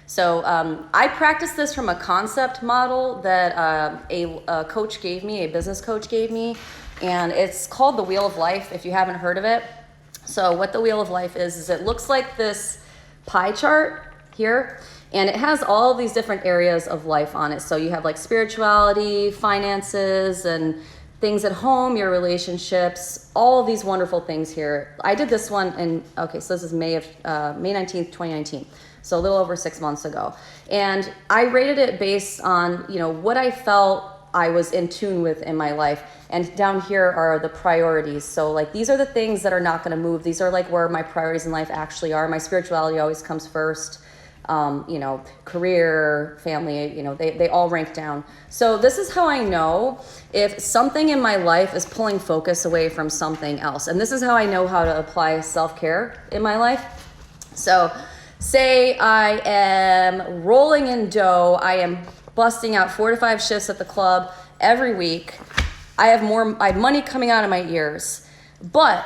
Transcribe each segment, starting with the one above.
So I practice this from a concept model that a coach gave me, a business coach gave me, and it's called the Wheel of Life, if you haven't heard of it. So what the Wheel of Life is it looks like this pie chart here, and it has all these different areas of life on it. So you have like spirituality, finances, and things at home, your relationships, all of these wonderful things here. I did this one so this is May 19th, 2019. So a little over 6 months ago. And I rated it based on, what I felt I was in tune with in my life. And down here are the priorities. So like these are the things that are not going to move. These are like where my priorities in life actually are. My spirituality always comes first. Career, family, they all rank down. So this is how I know if something in my life is pulling focus away from something else. And this is how I know how to apply self-care in my life. So say I am rolling in dough. I am busting out 4 to 5 shifts at the club every week. I have money coming out of my ears, but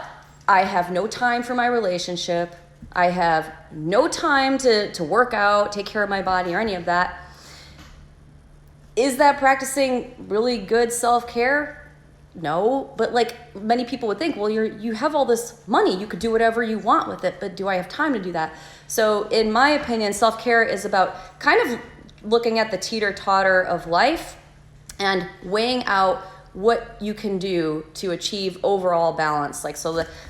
I have no time for my relationship. I have no time to work out, take care of my body, or any of that. Is that practicing really good self-care? No, but like many people would think, well, you have all this money, you could do whatever you want with it, but do I have time to do that? So in my opinion, self-care is about kind of looking at the teeter-totter of life and weighing out what you can do to achieve overall balance.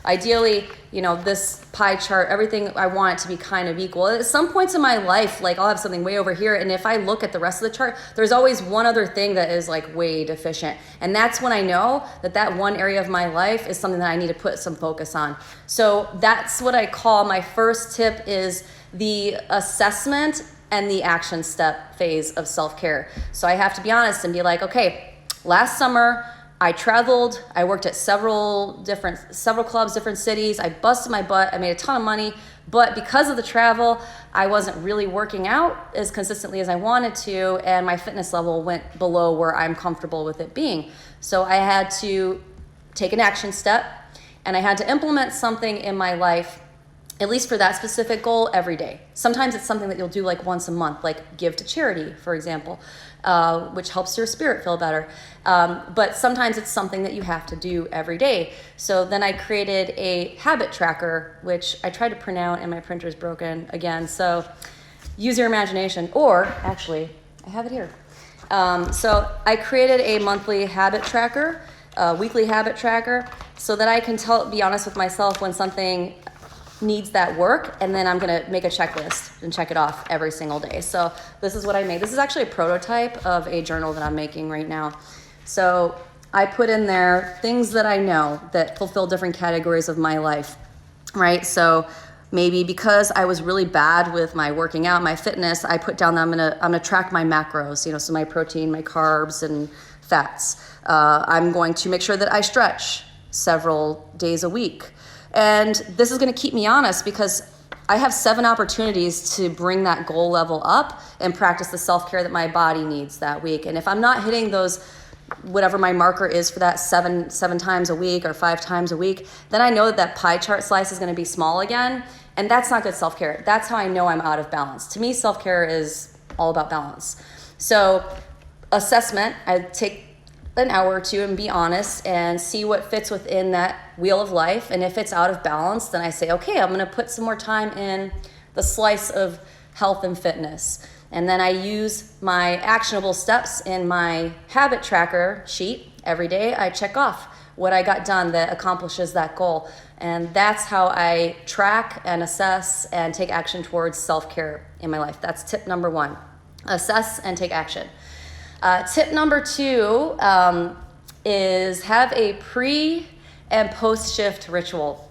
Ideally, this pie chart, everything, I want it to be kind of equal. At some points in my life, I'll have something way over here, and if I look at the rest of the chart, there's always one other thing that is way deficient. And that's when I know that one area of my life is something that I need to put some focus on. So that's what I call my first tip, is the assessment and the action step phase of self-care. So I have to be honest and be like, okay, last summer, I traveled, I worked at several clubs, different cities. I busted my butt, I made a ton of money, but because of the travel, I wasn't really working out as consistently as I wanted to, and my fitness level went below where I'm comfortable with it being. So I had to take an action step, and I had to implement something in my life, at least for that specific goal, every day. Sometimes it's something that you'll do once a month, like give to charity, for example, which helps your spirit feel better. But sometimes it's something that you have to do every day. So then I created a habit tracker, which I tried to print out and my printer's broken again. So use your imagination, or actually, I have it here. So I created a monthly habit tracker, a weekly habit tracker, so that I can be honest with myself when something needs that work, and then I'm gonna make a checklist and check it off every single day. So this is what I made. This is actually a prototype of a journal that I'm making right now. So I put in there things that I know that fulfill different categories of my life, right? So maybe because I was really bad with my working out, my fitness, I put down that I'm gonna track my macros, so my protein, my carbs, and fats. I'm going to make sure that I stretch several days a week. And this is going to keep me honest, because I have 7 opportunities to bring that goal level up and practice the self-care that my body needs that week. And if I'm not hitting those, whatever my marker is for that 7 times a week or 5 times a week, then I know that pie chart slice is going to be small again. And that's not good self-care. That's how I know I'm out of balance. To me, self-care is all about balance. So assessment, I take an hour or two and be honest and see what fits within that wheel of life. And if it's out of balance, then I say, okay, I'm going to put some more time in the slice of health and fitness. And then I use my actionable steps in my habit tracker sheet every day. I check off what I got done that accomplishes that goal. And that's how I track and assess and take action towards self-care in my life. That's tip number 1. Assess and take action. Tip number 2 is have a pre and post shift ritual.